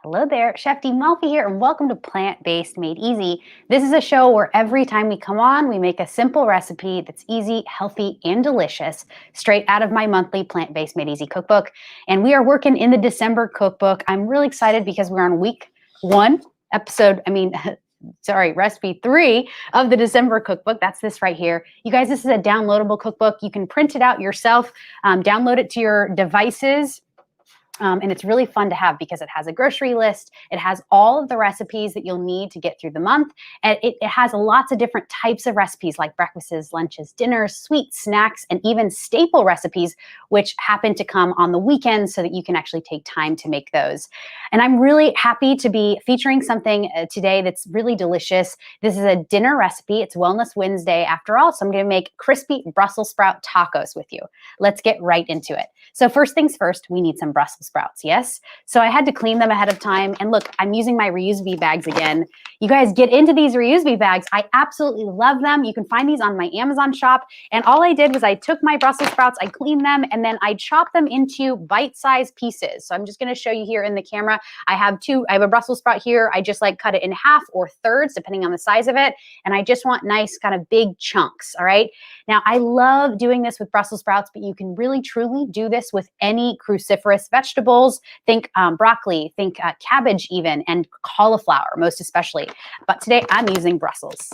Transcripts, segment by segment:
Hello there, Chef D Malfi here, and welcome to Plant-Based Made Easy. This is a show where every time we come on, we make a simple recipe that's easy, healthy, and delicious, straight out of my monthly Plant-Based Made Easy cookbook. And we are working in the December cookbook. I'm really excited because we're on week one, recipe 3 of the December cookbook. That's this right here. You guys, this is a downloadable cookbook. You can print it out yourself, download it to your devices. And it's really fun to have because it has a grocery list. It has all of the recipes that you'll need to get through the month. And it has lots of different types of recipes like breakfasts, lunches, dinners, sweets, snacks, and even staple recipes, which happen to come on the weekends so that you can actually take time to make those. And I'm really happy to be featuring something today that's really delicious. This is a dinner recipe. It's Wellness Wednesday after all, so I'm going to make crispy Brussels sprout tacos with you. Let's get right into it. So first things first, we need some Brussels sprouts, yes? So I had to clean them ahead of time. And look, I'm using my reusable bags again. You guys get into these reusable bags. I absolutely love them. You can find these on my Amazon shop. And all I did was I took my Brussels sprouts, I cleaned them, and then I chopped them into bite-sized pieces. So I'm just gonna show you here in the camera. I have a Brussels sprout here. I just cut it in half or thirds, depending on the size of it. And I just want nice kind of big chunks, all right? Now, I love doing this with Brussels sprouts, but you can really, truly do this with any cruciferous vegetables. Think broccoli, think cabbage even, and cauliflower, most especially. But today I'm using Brussels.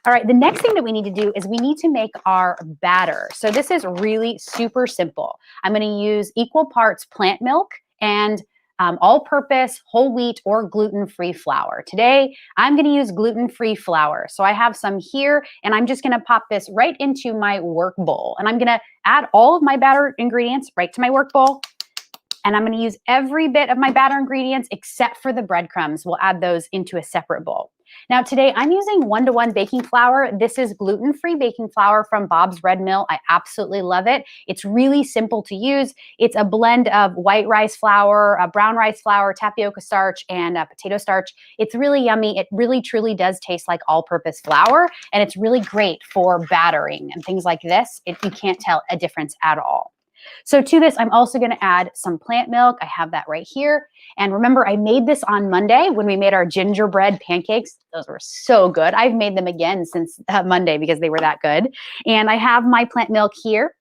All right, the next thing that we need to do is we need to make our batter. So this is really super simple. I'm going to use equal parts plant milk and all-purpose, whole wheat, or gluten-free flour. Today, I'm going to use gluten-free flour. So I have some here, and I'm just going to pop this right into my work bowl. And I'm going to add all of my batter ingredients right to my work bowl. And I'm going to use every bit of my batter ingredients except for the breadcrumbs. We'll add those into a separate bowl. Now today I'm using 1-to-1 baking flour. This is gluten-free baking flour from Bob's Red Mill. I absolutely love it. It's really simple to use. It's a blend of white rice flour, brown rice flour, tapioca starch, and potato starch. It's really yummy. It really truly does taste like all-purpose flour, and it's really great for battering and things like this. You can't tell a difference at all. So to this, I'm also going to add some plant milk. I have that right here. And remember, I made this on Monday when we made our gingerbread pancakes. Those were so good. I've made them again since Monday because they were that good. And I have my plant milk here.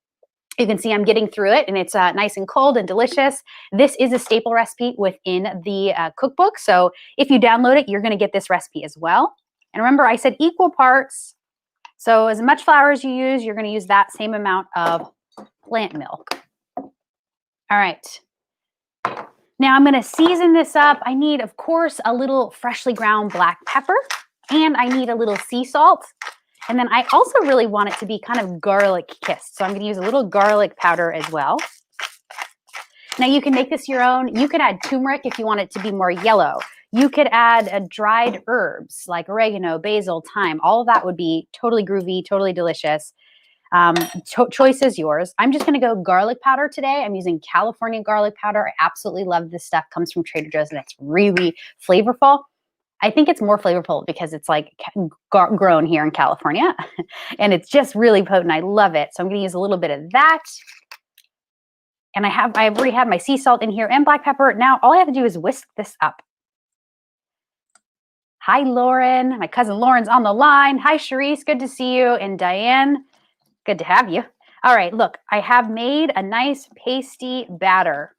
You can see I'm getting through it, and it's nice and cold and delicious. This is a staple recipe within the cookbook. So if you download it, you're going to get this recipe as well. And remember, I said equal parts. So as much flour as you use, you're going to use that same amount of plant milk. All right. Now I'm going to season this up. I need, of course, a little freshly ground black pepper, and I need a little sea salt. And then I also really want it to be kind of garlic kissed. So I'm going to use a little garlic powder as well. Now you can make this your own. You could add turmeric if you want it to be more yellow. You could add dried herbs like oregano, basil, thyme. All of that would be totally groovy, totally delicious. Choice is yours. I'm just going to go garlic powder today. I'm using California garlic powder. I absolutely love this stuff. Comes from Trader Joe's, and it's really flavorful. I think it's more flavorful because it's like grown here in California, and it's just really potent. I love it. So I'm going to use a little bit of that. And I've already had my sea salt in here and black pepper. Now all I have to do is whisk this up. Hi, Lauren. My cousin Lauren's on the line. Hi, Charisse. Good to see you. And Diane. Good to have you. All right, look, I have made a nice pasty batter.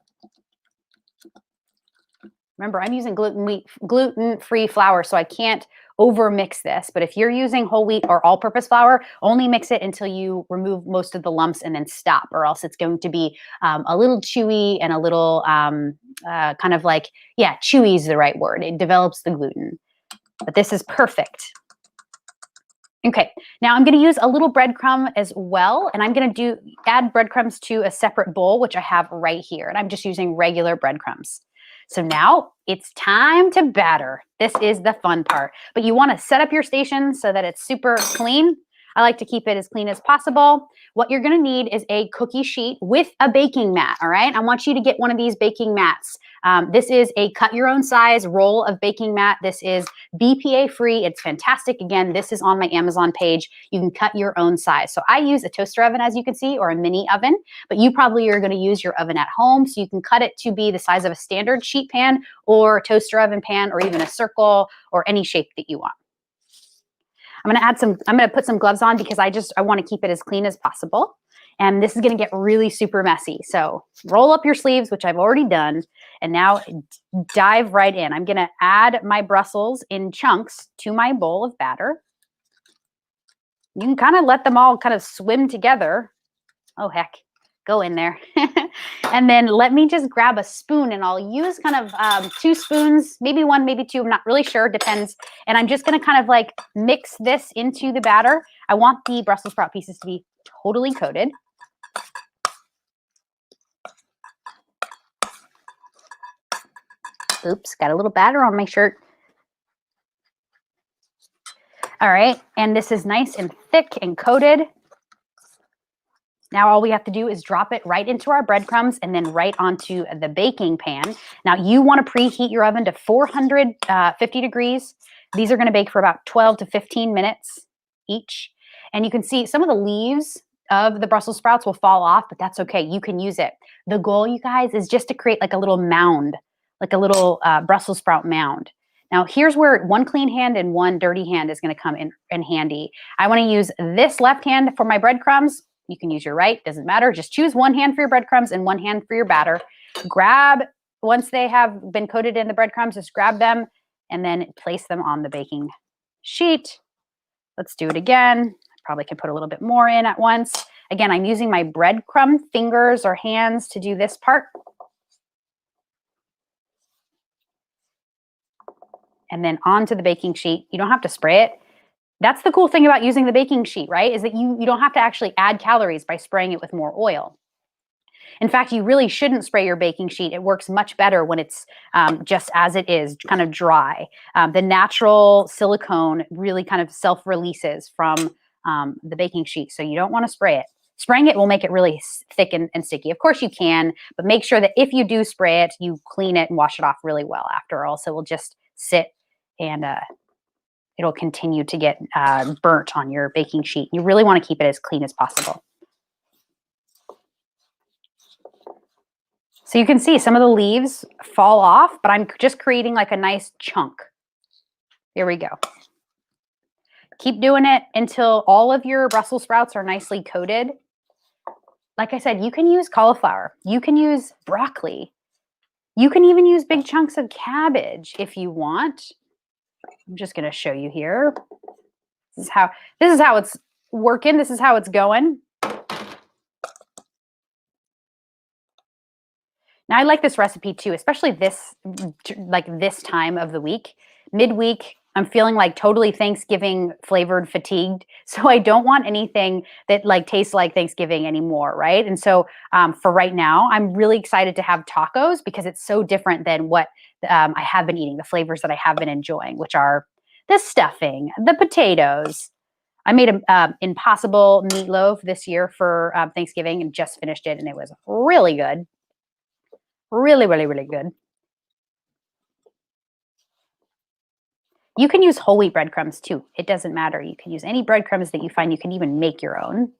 Remember, I'm using gluten-free flour, so I can't over-mix this. But if you're using whole wheat or all-purpose flour, only mix it until you remove most of the lumps and then stop, or else it's going to be a little chewy and a little kind of like, yeah, chewy is the right word. It develops the gluten. But this is perfect. Okay, now I'm going to use a little breadcrumb as well, and I'm going to add breadcrumbs to a separate bowl, which I have right here, and I'm just using regular breadcrumbs. So now it's time to batter. This is the fun part, but you want to set up your station so that it's super clean. I like to keep it as clean as possible. What you're going to need is a cookie sheet with a baking mat, all right? I want you to get one of these baking mats. This is a cut your own size roll of baking mat. This is BPA free. It's fantastic. Again, this is on my Amazon page. You can cut your own size. So I use a toaster oven, as you can see, or a mini oven, but you probably are going to use your oven at home. So you can cut it to be the size of a standard sheet pan or toaster oven pan, or even a circle, or any shape that you want. I'm going to put some gloves on because I want to keep it as clean as possible. And this is going to get really super messy. So roll up your sleeves, which I've already done. And now dive right in. I'm going to add my Brussels in chunks to my bowl of batter. You can kind of let them all kind of swim together. Oh, heck. Go in there. And then let me just grab a spoon, and I'll use kind of 2 spoons, maybe 1, maybe 2. I'm not really sure. Depends. And I'm just going to kind of like mix this into the batter. I want the Brussels sprout pieces to be totally coated. Oops, got a little batter on my shirt. All right. And this is nice and thick and coated. Now all we have to do is drop it right into our breadcrumbs and then right onto the baking pan. Now you want to preheat your oven to 450 degrees. These are going to bake for about 12 to 15 minutes each. And you can see some of the leaves of the Brussels sprouts will fall off, but that's okay. You can use it. The goal, you guys, is just to create like a little mound, like a little Brussels sprout mound. Now here's where one clean hand and one dirty hand is going to come in handy. I want to use this left hand for my breadcrumbs. You can use your right, doesn't matter. Just choose one hand for your breadcrumbs and one hand for your batter. Grab, once they have been coated in the breadcrumbs, just grab them and then place them on the baking sheet. Let's do it again. I probably can put a little bit more in at once. Again, I'm using my breadcrumb fingers or hands to do this part. And then onto the baking sheet. You don't have to spray it. That's the cool thing about using the baking sheet, right? Is that you don't have to actually add calories by spraying it with more oil. In fact, you really shouldn't spray your baking sheet. It works much better when it's just as it is, kind of dry. The natural silicone really kind of self-releases from the baking sheet, so you don't want to spray it. Spraying it will make it really thick and sticky. Of course you can, but make sure that if you do spray it, you clean it and wash it off really well after, else it will just sit and it'll continue to get burnt on your baking sheet. You really want to keep it as clean as possible. So you can see some of the leaves fall off, but I'm just creating like a nice chunk. Here we go. Keep doing it until all of your Brussels sprouts are nicely coated. Like I said, you can use cauliflower. You can use broccoli. You can even use big chunks of cabbage if you want. I'm just going to show you here. This is how it's working. This is how it's going. Now I like this recipe too, especially this time of the week. Midweek, I'm feeling like totally Thanksgiving flavored fatigued. So I don't want anything that like tastes like Thanksgiving anymore, right? And so for right now, I'm really excited to have tacos because it's so different than what I have been eating, the flavors that I have been enjoying, which are the stuffing, the potatoes. I made an impossible meatloaf this year for Thanksgiving and just finished it, and it was really good. Really, really, really good. You can use whole wheat breadcrumbs too. It doesn't matter. You can use any breadcrumbs that you find. You can even make your own.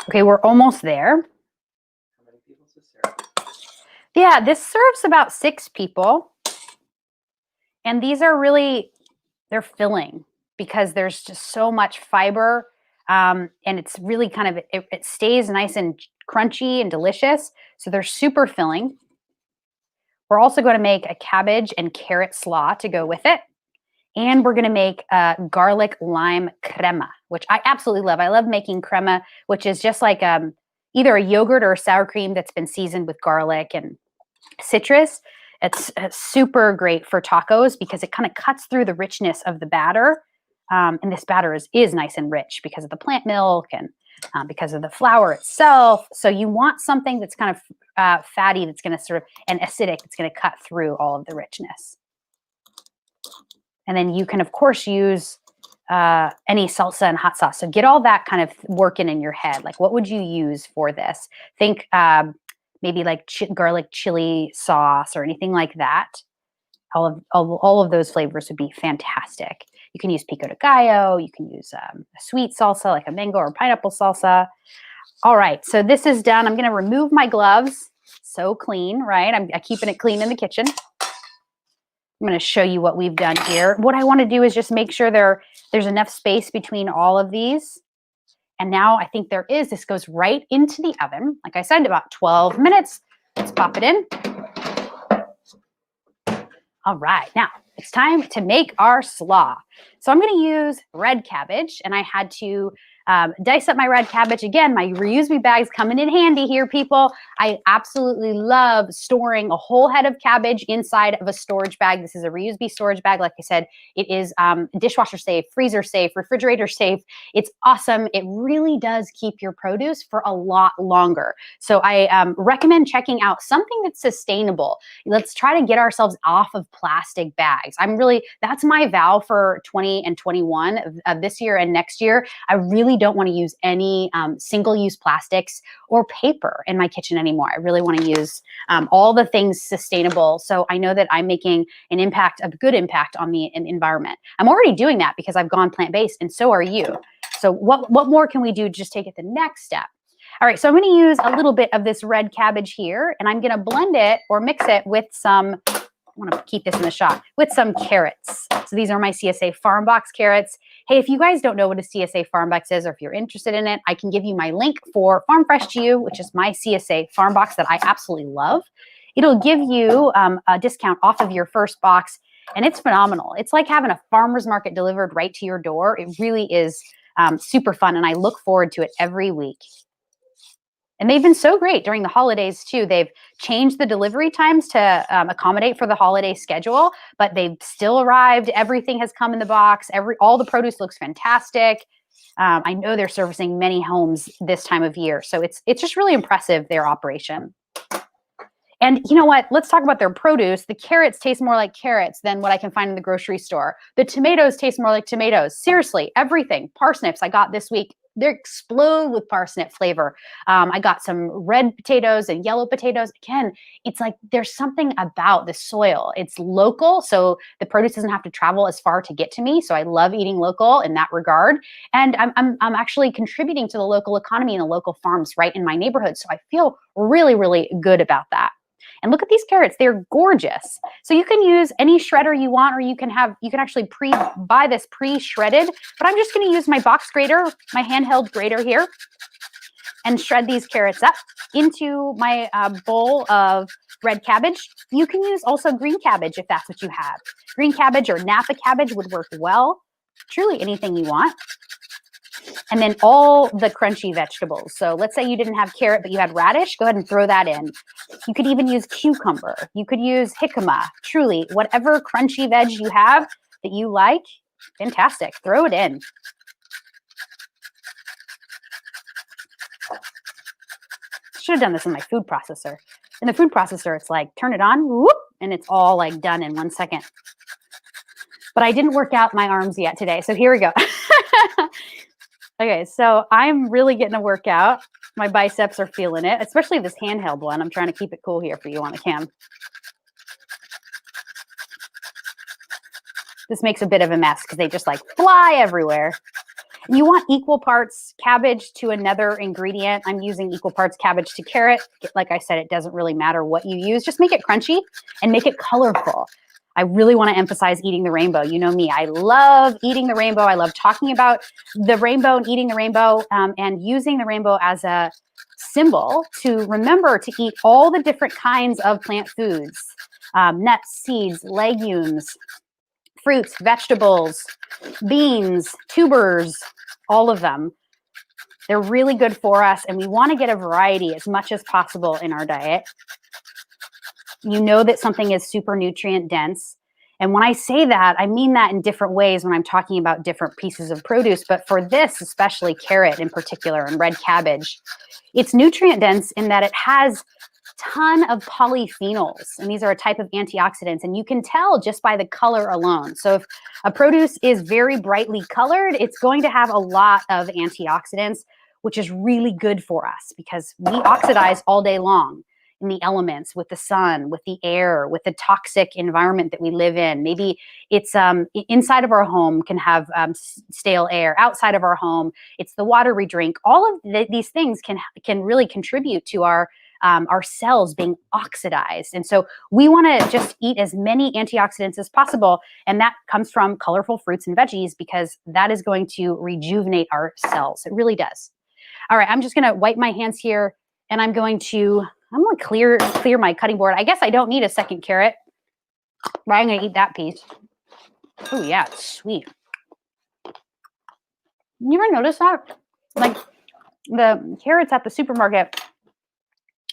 Okay, we're almost there. How many people does this serve? Yeah, this serves about 6 people. And these are really, they're filling because there's just so much fiber. And it's really kind of, it stays nice and crunchy and delicious. So they're super filling. We're also going to make a cabbage and carrot slaw to go with it. And we're going to make a garlic lime crema, which I absolutely love. I love making crema, which is just like either a yogurt or a sour cream that's been seasoned with garlic and citrus. It's super great for tacos because it kind of cuts through the richness of the batter And this batter is nice and rich because of the plant milk and because of the flour itself. So you want something that's kind of fatty, that's going to sort of, and acidic, that's going to cut through all of the richness. And then you can, of course, use any salsa and hot sauce. So get all that kind of working in your head. Like, what would you use for this? Think maybe like garlic chili sauce or anything like that. All of those flavors would be fantastic. You can use pico de gallo. You can use a sweet salsa like a mango or pineapple salsa. All right, so this is done. I'm going to remove my gloves. So clean, right? I'm keeping it clean in the kitchen. I'm going to show you what we've done here. What I want to do is just make sure there's enough space between all of these. And now I think there is. This goes right into the oven. Like I said, about 12 minutes. Let's pop it in. All right, now it's time to make our slaw. So I'm going to use red cabbage, and I had to dice up my red cabbage. Again, my reuse me bags coming in handy here, people. I absolutely love storing a whole head of cabbage inside of a storage bag. This is a reuse me storage bag. Like I said, it is dishwasher safe, freezer safe, refrigerator safe. It's awesome. It really does keep your produce for a lot longer. So I recommend checking out something that's sustainable. Let's try to get ourselves off of plastic bags. That's my vow for 20 and 21 of this year and next year. I really don't want to use any single-use plastics or paper in my kitchen anymore. I really want to use all the things sustainable. So I know that I'm making an impact, a good impact on the environment. I'm already doing that because I've gone plant-based, and so are you. So what more can we do to just take it the next step? All right, so I'm going to use a little bit of this red cabbage here, and I'm going to blend it or mix it with some, I want to keep this in the shot, with some carrots. So these are my CSA Farm Box carrots. Hey, if you guys don't know what a CSA Farm Box is, or if you're interested in it, I can give you my link for Farm Fresh to You, which is my CSA Farm Box that I absolutely love. It'll give you a discount off of your first box, and it's phenomenal. It's like having a farmer's market delivered right to your door. It really is super fun, and I look forward to it every week. And they've been so great during the holidays too. They've changed the delivery times to accommodate for the holiday schedule, but they've still arrived. Everything has come in the box. All the produce looks fantastic. I know they're servicing many homes this time of year. So it's just really impressive, their operation. And you know what? Let's talk about their produce. The carrots taste more like carrots than what I can find in the grocery store. The tomatoes taste more like tomatoes. Seriously, everything. Parsnips I got this week. They explode with parsnip flavor. I got some red potatoes and yellow potatoes. Again, it's like there's something about the soil. It's local, so the produce doesn't have to travel as far to get to me. So I love eating local in that regard. And I'm actually contributing to the local economy and the local farms right in my neighborhood. So I feel really, really good about that. And look at these carrots. They're gorgeous. So you can use any shredder you want, or you can actually buy this pre-shredded, but I'm just going to use my box grater, my handheld grater here, and shred these carrots up into my bowl of red cabbage. You can use also green cabbage if that's what you have. Green cabbage or Napa cabbage would work well. Truly anything you want. And then all the crunchy vegetables. So let's say you didn't have carrot, but you had radish. Go ahead and throw that in. You could even use cucumber. You could use jicama. Truly, whatever crunchy veg you have that you like, fantastic. Throw it in. Should have done this in my food processor. In the food processor, it's like, turn it on, whoop, and it's all like done in 1 second. But I didn't work out my arms yet today, so here we go. Okay, so I'm really getting a workout. My biceps are feeling it, especially this handheld one. I'm trying to keep it cool here for you on the cam. This makes a bit of a mess because they just like fly everywhere. You want equal parts cabbage to another ingredient. I'm using equal parts cabbage to carrot. Like I said, it doesn't really matter what you use. Just make it crunchy and make it colorful. I really want to emphasize eating the rainbow. You know me, I love eating the rainbow. I love talking about the rainbow and eating the rainbow and using the rainbow as a symbol to remember to eat all the different kinds of plant foods, nuts, seeds, legumes, fruits, vegetables, beans, tubers, all of them. They're really good for us, and we want to get a variety as much as possible in our diet. You know that something is super nutrient dense. And when I say that, I mean that in different ways when I'm talking about different pieces of produce. But for this, especially carrot in particular and red cabbage, it's nutrient dense in that it has ton of polyphenols, and these are a type of antioxidants, and you can tell just by the color alone. So if a produce is very brightly colored, it's going to have a lot of antioxidants, which is really good for us because we oxidize all day long in the elements, with the sun, with the air, with the toxic environment that we live in. Maybe it's inside of our home can have stale air. Outside of our home, it's the water we drink. All of these things can really contribute to our cells being oxidized. And so we want to just eat as many antioxidants as possible. And that comes from colorful fruits and veggies because that is going to rejuvenate our cells. It really does. All right, I'm just going to wipe my hands here and I'm going to clear my cutting board. I guess I don't need a second carrot, but I'm going to eat that piece. Oh yeah, it's sweet. You ever notice that? Like the carrots at the supermarket,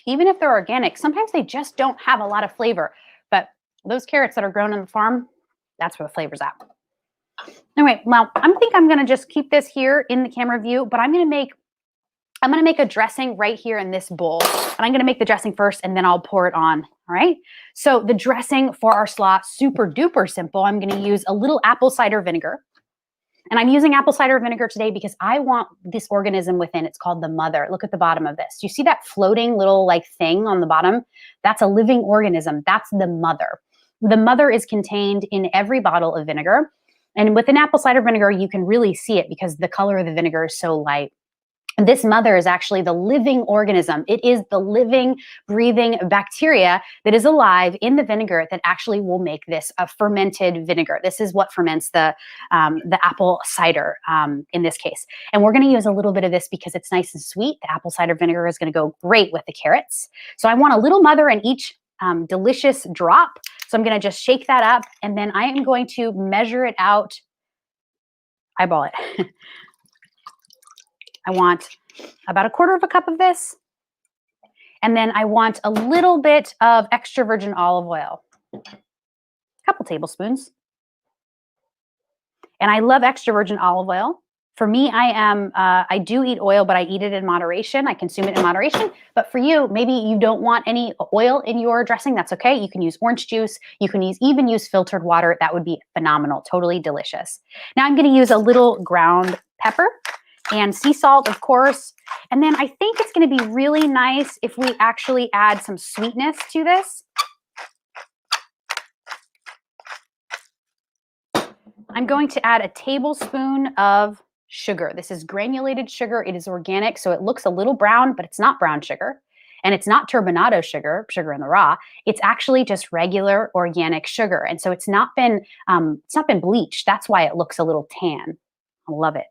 even if they're organic, sometimes they just don't have a lot of flavor. But those carrots that are grown on the farm, that's where the flavor's at. Anyway, well, I think I'm going to just keep this here in the camera view, but I'm going to make a dressing right here in this bowl. And I'm going to make the dressing first and then I'll pour it on. All right. So the dressing for our slaw, super duper simple. I'm going to use a little apple cider vinegar. And I'm using apple cider vinegar today because I want this organism within. It's called the mother. Look at the bottom of this. Do you see that floating little like thing on the bottom? That's a living organism. That's the mother. The mother is contained in every bottle of vinegar. And with an apple cider vinegar, you can really see it because the color of the vinegar is so light. This mother is actually the living organism. It is the living, breathing bacteria that is alive in the vinegar that actually will make this a fermented vinegar. This is what ferments the apple cider in this case. And we're going to use a little bit of this because it's nice and sweet. The apple cider vinegar is going to go great with the carrots. So I want a little mother in each delicious drop. So I'm going to just shake that up and then I am going to measure it out, eyeball it. I want about 1/4 cup of this. And then I want a little bit of extra virgin olive oil, a couple tablespoons. And I love extra virgin olive oil. For me, I do eat oil, but I eat it in moderation. I consume it in moderation. But for you, maybe you don't want any oil in your dressing. That's okay. You can use orange juice. You can even use filtered water. That would be phenomenal. Totally delicious. Now I'm going to use a little ground pepper and sea salt, of course. And then I think it's going to be really nice if we actually add some sweetness to this. I'm going to add a tablespoon of sugar. This is granulated sugar. It is organic, so it looks a little brown, but it's not brown sugar. And it's not turbinado sugar, sugar in the raw. It's actually just regular organic sugar. And so it's not been bleached. That's why it looks a little tan. I love it.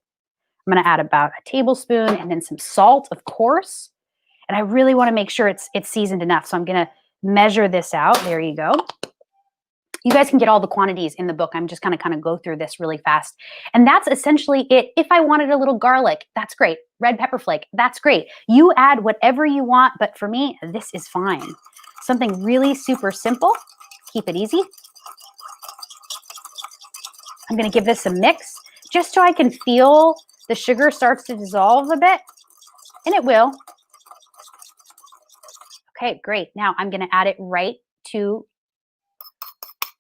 I'm going to add about a tablespoon and then some salt, of course. And I really want to make sure it's seasoned enough. So I'm going to measure this out. There you go. You guys can get all the quantities in the book. I'm just going to kind of go through this really fast. And that's essentially it. If I wanted a little garlic, that's great. Red pepper flake, that's great. You add whatever you want, but for me, this is fine. Something really super simple. Keep it easy. I'm going to give this a mix just so I can feel the sugar starts to dissolve a bit, and it will. Okay, great. Now I'm going to add it right to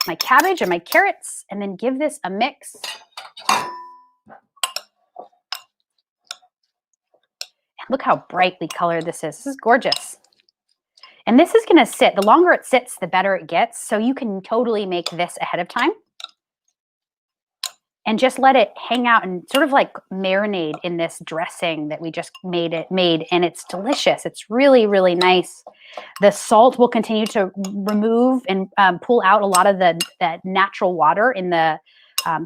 my cabbage and my carrots, and then give this a mix. And look how brightly colored this is. This is gorgeous. And this is going to sit. The longer it sits, the better it gets. So you can totally make this ahead of time. And just let it hang out and sort of like marinate in this dressing that we just made, and it's delicious. It's really, really nice. The salt will continue to remove and pull out a lot of that natural water in the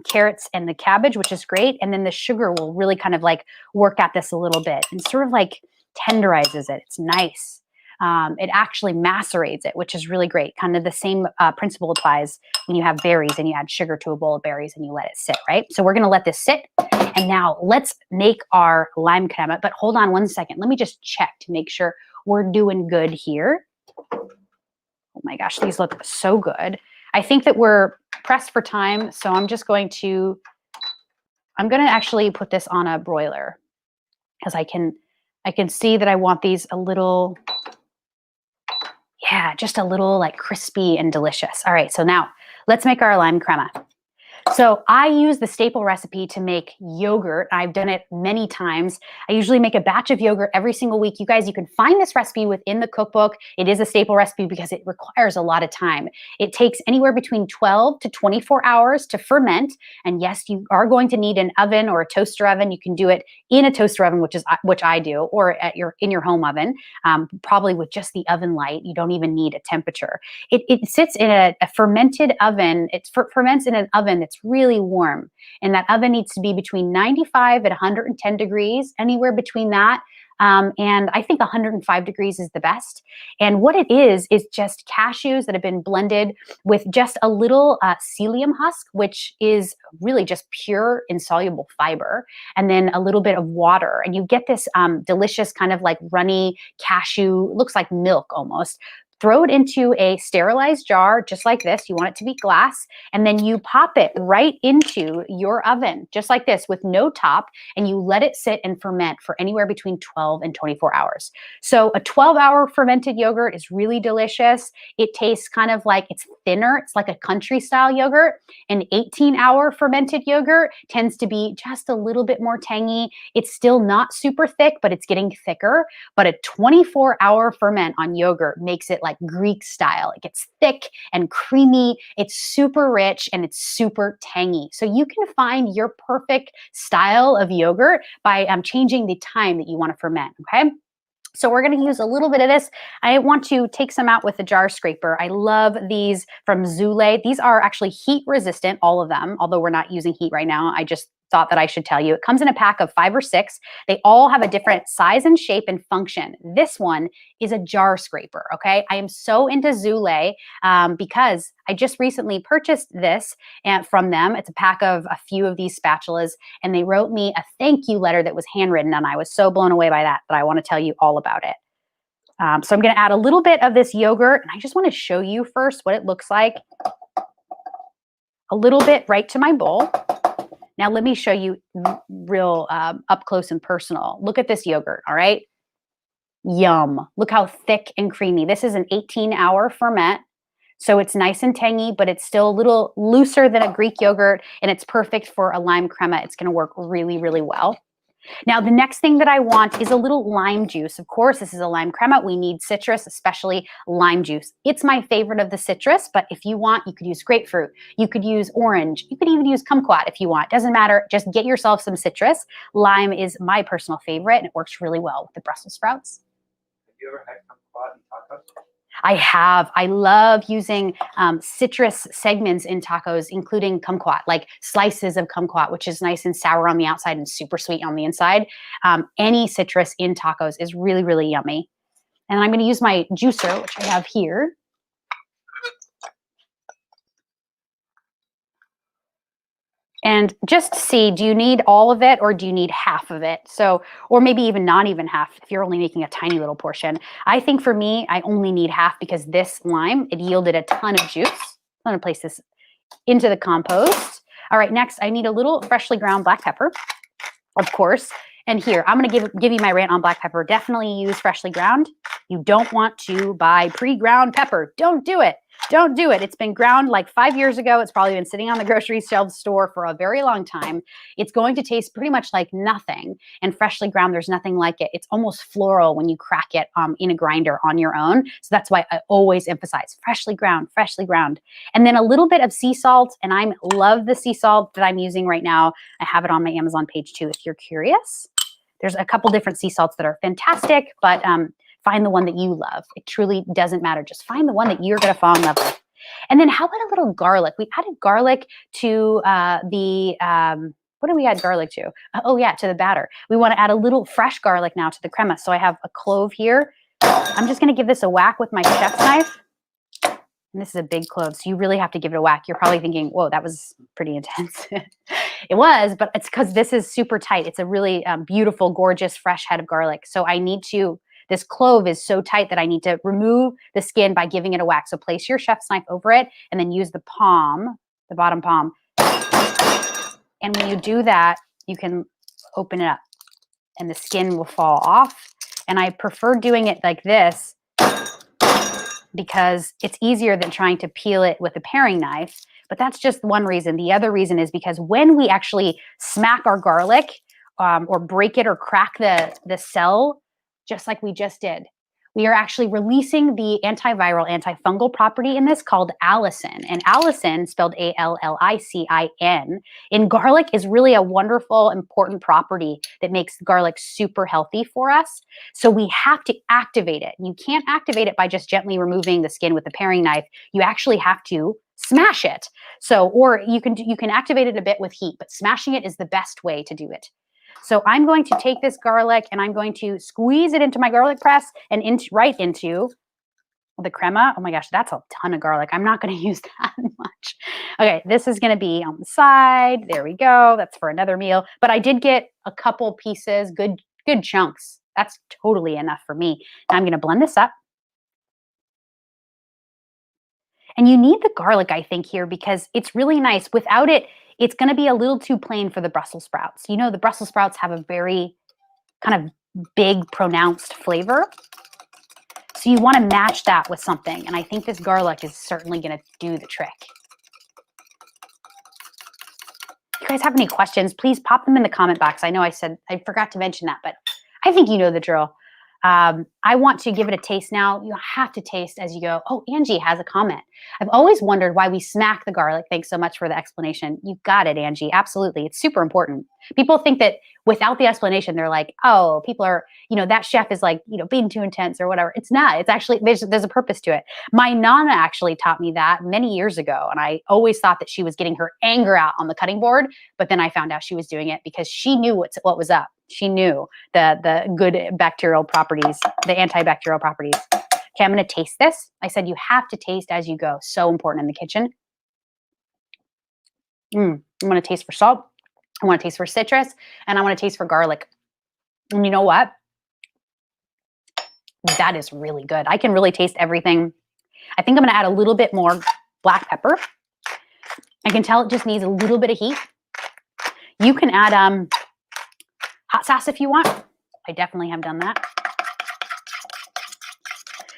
carrots and the cabbage, which is great. And then the sugar will really kind of like work at this a little bit and sort of like tenderizes it. It's nice. It actually macerates it, which is really great. Kind of the same principle applies when you have berries and you add sugar to a bowl of berries and you let it sit, right? So we're going to let this sit. And now let's make our lime crema. But hold on one second. Let me just check to make sure we're doing good here. Oh my gosh, these look so good. I think that we're pressed for time, so I'm going to actually put this on a broiler because I can see that I want these a little, yeah, just a little like crispy and delicious. All right, so now let's make our lime crema. So I use the staple recipe to make yogurt. I've done it many times. I usually make a batch of yogurt every single week. You guys, you can find this recipe within the cookbook. It is a staple recipe because it requires a lot of time. It takes anywhere between 12 to 24 hours to ferment. And yes, you are going to need an oven or a toaster oven. You can do it in a toaster oven, which I do, or in your home oven, probably with just the oven light. You don't even need a temperature. It sits in a fermented oven. It ferments in an oven that's really warm. And that oven needs to be between 95 and 110 degrees, anywhere between that. And I think 105 degrees is the best. And what it is just cashews that have been blended with just a little psyllium husk, which is really just pure insoluble fiber, and then a little bit of water. And you get this delicious kind of like runny cashew, looks like milk almost. Throw it into a sterilized jar, just like this. You want it to be glass. And then you pop it right into your oven, just like this, with no top. And you let it sit and ferment for anywhere between 12 and 24 hours. So a 12-hour fermented yogurt is really delicious. It tastes kind of like it's thinner. It's like a country style yogurt. An 18-hour fermented yogurt tends to be just a little bit more tangy. It's still not super thick, but it's getting thicker. But a 24-hour ferment on yogurt makes it like Greek style. It gets thick and creamy. It's super rich and it's super tangy. So you can find your perfect style of yogurt by changing the time that you want to ferment. Okay. So we're going to use a little bit of this. I want to take some out with a jar scraper. I love these from Zule. These are actually heat resistant, all of them, although we're not using heat right now. I just thought that I should tell you. It comes in a pack of 5 or 6. They all have a different size and shape and function. This one is a jar scraper, okay? I am so into Zule because I just recently purchased this from them. It's a pack of a few of these spatulas, and they wrote me a thank you letter that was handwritten, and I was so blown away by that I want to tell you all about it. So I'm going to add a little bit of this yogurt, and I just want to show you first what it looks like. A little bit right to my bowl. Now let me show you real up close and personal. Look at this yogurt, all right? Yum. Look how thick and creamy. This is an 18-hour ferment, so it's nice and tangy, but it's still a little looser than a Greek yogurt, and it's perfect for a lime crema. It's gonna work really, really well. Now, the next thing that I want is a little lime juice. Of course, this is a lime crema. We need citrus, especially lime juice. It's my favorite of the citrus, but if you want, you could use grapefruit. You could use orange. You could even use kumquat if you want. Doesn't matter. Just get yourself some citrus. Lime is my personal favorite, and it works really well with the Brussels sprouts. Have you ever had kumquat in tacos? I have. I love using citrus segments in tacos, including kumquat, like slices of kumquat, which is nice and sour on the outside and super sweet on the inside. Any citrus in tacos is really, really yummy. And I'm going to use my juicer, which I have here. And just see, do you need all of it or do you need half of it? So, or maybe even not even half if you're only making a tiny little portion. I think for me, I only need half because this lime, it yielded a ton of juice. I'm going to place this into the compost. All right, next I need a little freshly ground black pepper, of course. And here, I'm going to give you my rant on black pepper. Definitely use freshly ground. You don't want to buy pre-ground pepper. Don't do it. Don't do it. It's been ground like 5 years ago. It's probably been sitting on the grocery shelf store for a very long time. It's going to taste pretty much like nothing. And freshly ground, there's nothing like it. It's almost floral when you crack it in a grinder on your own. So that's why I always emphasize freshly ground, freshly ground. And then a little bit of sea salt. And I love the sea salt that I'm using right now. I have it on my Amazon page too, if you're curious. There's a couple different sea salts that are fantastic, but find the one that you love. It truly doesn't matter. Just find the one that you're going to fall in love with. And then how about a little garlic? We added garlic to what do we add garlic to? Oh yeah, to the batter. We want to add a little fresh garlic now to the crema. So I have a clove here. I'm just going to give this a whack with my chef's knife. And this is a big clove, so you really have to give it a whack. You're probably thinking, whoa, that was pretty intense. It was, but it's because this is super tight. It's a really beautiful, gorgeous, fresh head of garlic. So I need to this clove is so tight that I need to remove the skin by giving it a whack. So place your chef's knife over it and then use the palm, the bottom palm. And when you do that, you can open it up and the skin will fall off. And I prefer doing it like this because it's easier than trying to peel it with a paring knife. But that's just one reason. The other reason is because when we actually smack our garlic or break it or crack the cell, just like we just did, we are actually releasing the antiviral, antifungal property in this called allicin. And allicin, spelled A-L-L-I-C-I-N, in garlic is really a wonderful, important property that makes garlic super healthy for us. So we have to activate it. You can't activate it by just gently removing the skin with a paring knife. You actually have to smash it. So, or you can activate it a bit with heat, but smashing it is the best way to do it. So I'm going to take this garlic and I'm going to squeeze it into my garlic press and right into the crema. Oh my gosh, that's a ton of garlic. I'm not going to use that much. Okay, this is going to be on the side. There we go. That's for another meal. But I did get a couple pieces, good chunks. That's totally enough for me. Now I'm going to blend this up. And you need the garlic, I think, here because it's really nice. Without it, it's going to be a little too plain for the Brussels sprouts. You know, the Brussels sprouts have a very kind of big, pronounced flavor. So you want to match that with something. And I think this garlic is certainly going to do the trick. If you guys have any questions, please pop them in the comment box. I know I forgot to mention that, but I think you know the drill. I want to give it a taste now. You have to taste as you go. Oh, Angie has a comment. I've always wondered why we smack the garlic. Thanks so much for the explanation. You got it, Angie. Absolutely. It's super important. People think that without the explanation, they're like, oh, people are, that chef is like, being too intense or whatever. It's not. It's actually, there's a purpose to it. My Nana actually taught me that many years ago. And I always thought that she was getting her anger out on the cutting board. But then I found out she was doing it because she knew what was up. She knew the good bacterial properties, the antibacterial properties. Okay, I'm going to taste this. I said you have to taste as you go. So important in the kitchen. I want to taste for salt. I want to taste for citrus. And I want to taste for garlic. And you know what? That is really good. I can really taste everything. I think I'm going to add a little bit more black pepper. I can tell it just needs a little bit of heat. You can add hot sauce if you want. I definitely have done that.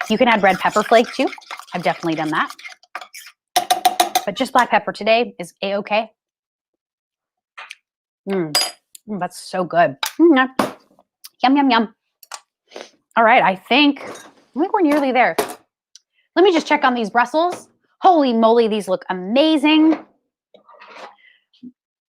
You can add red pepper flake too. I've definitely done that. But just black pepper today is a-okay. That's so good. Yum, yum, yum. All right, I think we're nearly there. Let me just check on these Brussels. Holy moly, these look amazing.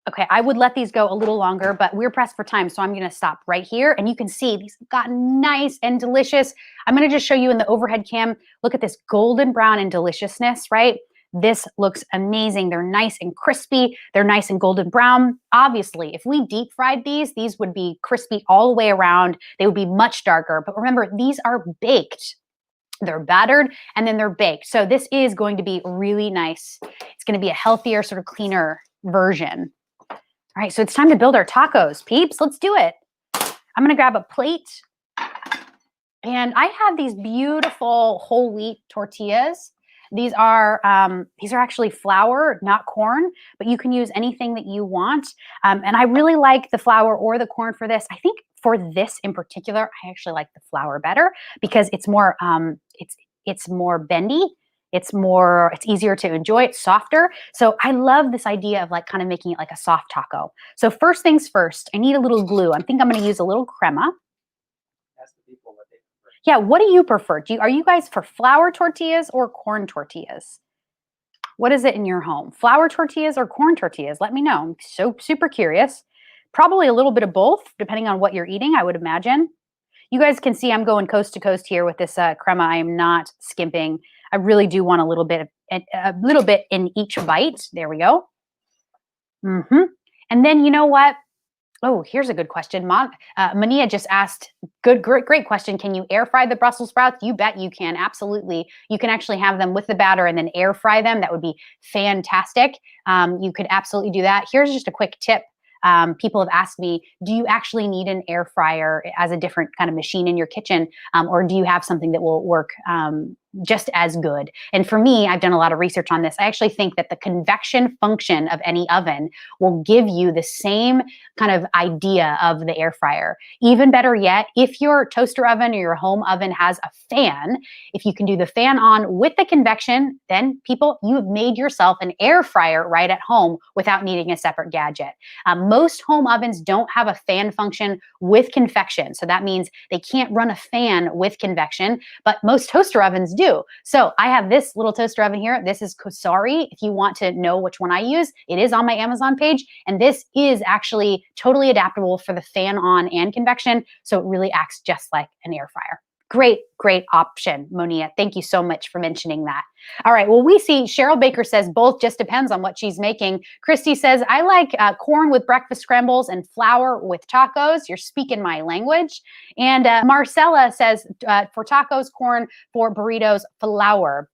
Okay, I would let these go a little longer, but we're pressed for time, so I'm going to stop right here. And you can see these have gotten nice and delicious. I'm going to just show you in the overhead cam. Look at this golden brown and deliciousness, right? This looks amazing. They're nice and crispy. They're nice and golden brown. Obviously, if we deep fried these would be crispy all the way around. They would be much darker. But remember, these are baked. They're battered and then they're baked. So this is going to be really nice. It's going to be a healthier, sort of cleaner version. All right, so it's time to build our tacos, peeps. Let's do it. I'm going to grab a plate. And I have these beautiful whole wheat tortillas. These are actually flour, not corn, but you can use anything that you want. And I really like the flour or the corn for this. I think for this in particular, I actually like the flour better because it's more it's more bendy. It's easier to enjoy. It's softer. So I love this idea of like kind of making it like a soft taco. So first things first, I need a little glue. I think I'm going to use a little crema. Ask the people what they prefer. Yeah, what do you prefer? Are you guys for flour tortillas or corn tortillas? What is it in your home? Flour tortillas or corn tortillas? Let me know. I'm so super curious. Probably a little bit of both, depending on what you're eating, I would imagine. You guys can see I'm going coast to coast here with this crema. I am not skimping. I really do want a little bit in each bite. There we go. And then you know what? Oh, here's a good question. Mania just asked, great question. Can you air fry the Brussels sprouts? You bet you can. Absolutely. You can actually have them with the batter and then air fry them. That would be fantastic. You could absolutely do that. Here's just a quick tip. people have asked me, do you actually need an air fryer as a different kind of machine in your kitchen? Or do you have something that will work just as good? And for me, I've done a lot of research on this. I actually think that the convection function of any oven will give you the same kind of idea of the air fryer. Even better yet, if your toaster oven or your home oven has a fan, if you can do the fan on with the convection, then people, you have made yourself an air fryer right at home without needing a separate gadget. Most home ovens don't have a fan function with convection. So that means they can't run a fan with convection, but most toaster ovens do. So I have this little toaster oven here. This is Kosari. If you want to know which one I use, it is on my Amazon page. And this is actually totally adaptable for the fan on and convection. So it really acts just like an air fryer. Great, great option, Monia. Thank you so much for mentioning that. All right, well, we see Cheryl Baker says both, just depends on what she's making. Christy says, I like corn with breakfast scrambles and flour with tacos. You're speaking my language. And Marcella says, for tacos, corn, for burritos, flour.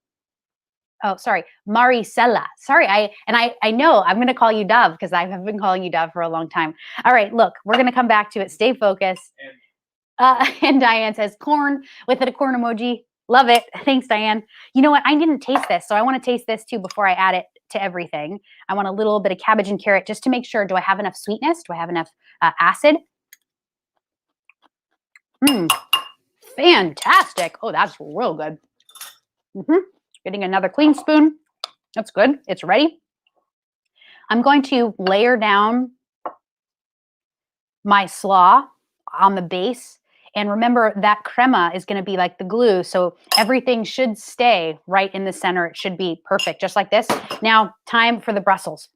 Oh, sorry, Maricela. Sorry, I know I'm going to call you Dove because I have been calling you Dove for a long time. All right, look, we're going to come back to it. Stay focused. And Diane says corn with a corn emoji. Love it. Thanks, Diane. You know what? I didn't taste this, so I want to taste this too before I add it to everything. I want a little bit of cabbage and carrot just to make sure. Do I have enough sweetness? Do I have enough acid? Fantastic. Oh, that's real good. Getting another clean spoon. That's good. It's ready. I'm going to layer down my slaw on the base. And remember that crema is going to be like the glue. So everything should stay right in the center. It should be perfect, just like this. Now, time for the Brussels.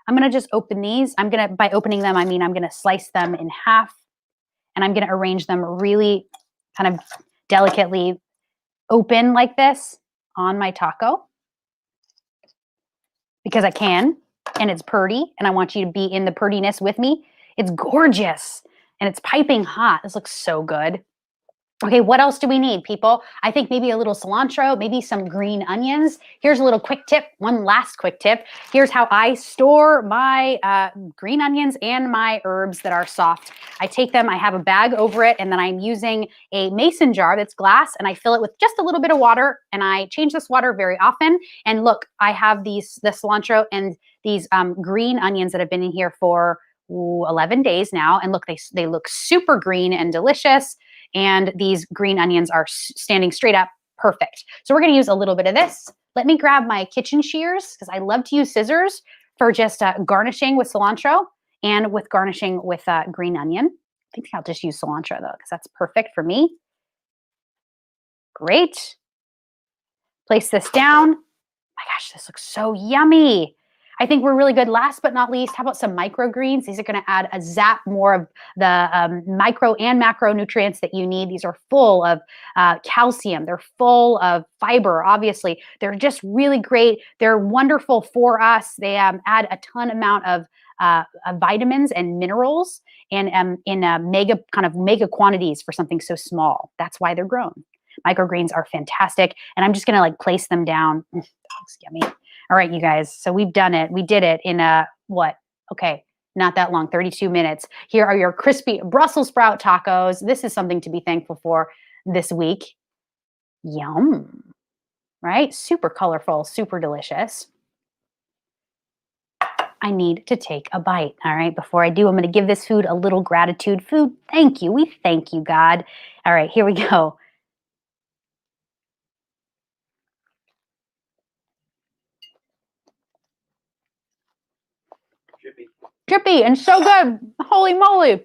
I'm going to just open these. By opening them, I mean, I'm going to slice them in half and I'm going to arrange them really kind of delicately open like this on my taco because I can, and it's purdy, and I want you to be in the purdiness with me. It's gorgeous. And it's piping hot. This looks so good. Okay, what else do we need, people? I think maybe a little cilantro, maybe some green onions. Here's a little quick tip, one last quick tip. Here's how I store my green onions and my herbs that are soft. I take them, I have a bag over it, and then I'm using a mason jar that's glass, and I fill it with just a little bit of water, and I change this water very often. And look, I have the cilantro and these green onions that have been in here for 11 days now. And look, they look super green and delicious. And these green onions are standing straight up perfect. So we're going to use a little bit of this. Let me grab my kitchen shears because I love to use scissors for just garnishing with cilantro and with garnishing with green onion. I think I'll just use cilantro though, because that's perfect for me. Great. Place this down. My gosh, this looks so yummy. I think we're really good. Last but not least, how about some microgreens? These are going to add a zap more of the micro and macro nutrients that you need. These are full of calcium. They're full of fiber, obviously. They're just really great. They're wonderful for us. They add a ton amount of vitamins and minerals and in mega quantities for something so small. That's why they're grown. Microgreens are fantastic. And I'm just going to place them down. That looks yummy. All right, you guys. So we've done it. We did it in what? Okay, not that long, 32 minutes. Here are your crispy Brussels sprout tacos. This is something to be thankful for this week. Yum, right? Super colorful, super delicious. I need to take a bite. All right, before I do, I'm going to give this food a little gratitude. Food, thank you. We thank you, God. All right, here we go. Drippy and so good. Holy moly.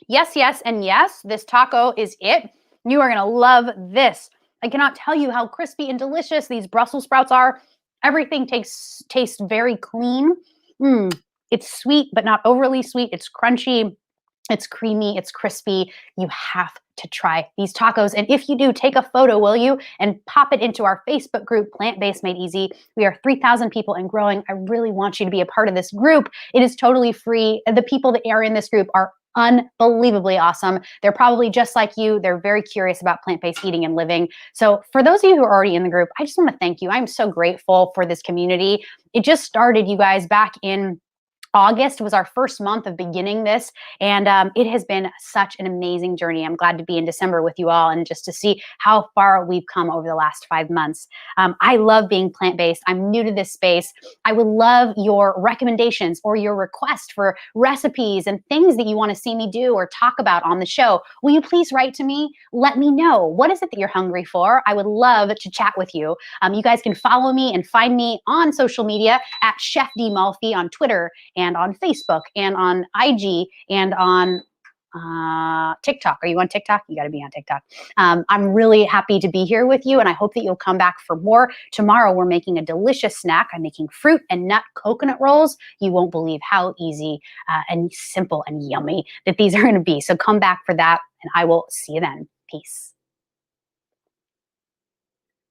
Yes, yes, and yes. This taco is it. You are going to love this. I cannot tell you how crispy and delicious these Brussels sprouts are. Everything tastes very clean. It's sweet, but not overly sweet. It's crunchy. It's creamy. It's crispy. You have to try these tacos. And if you do, take a photo, will you? And pop it into our Facebook group, Plant-Based Made Easy. We are 3,000 people and growing. I really want you to be a part of this group. It is totally free. The people that are in this group are unbelievably awesome. They're probably just like you. They're very curious about plant-based eating and living. So for those of you who are already in the group, I just want to thank you. I'm so grateful for this community. It just started, you guys, back in August was our first month of beginning this, and it has been such an amazing journey. I'm glad to be in December with you all and just to see how far we've come over the last 5 months. I love being plant-based. I'm new to this space. I would love your recommendations or your request for recipes and things that you want to see me do or talk about on the show. Will you please write to me? Let me know. What is it that you're hungry for? I would love to chat with you. You guys can follow me and find me on social media at Chef D Malfi on Twitter and on Facebook and on IG and on TikTok. Are you on TikTok? You got to be on TikTok. I'm really happy to be here with you, and I hope that you'll come back for more. Tomorrow, we're making a delicious snack. I'm making fruit and nut coconut rolls. You won't believe how easy and simple and yummy that these are going to be. So come back for that, and I will see you then. Peace.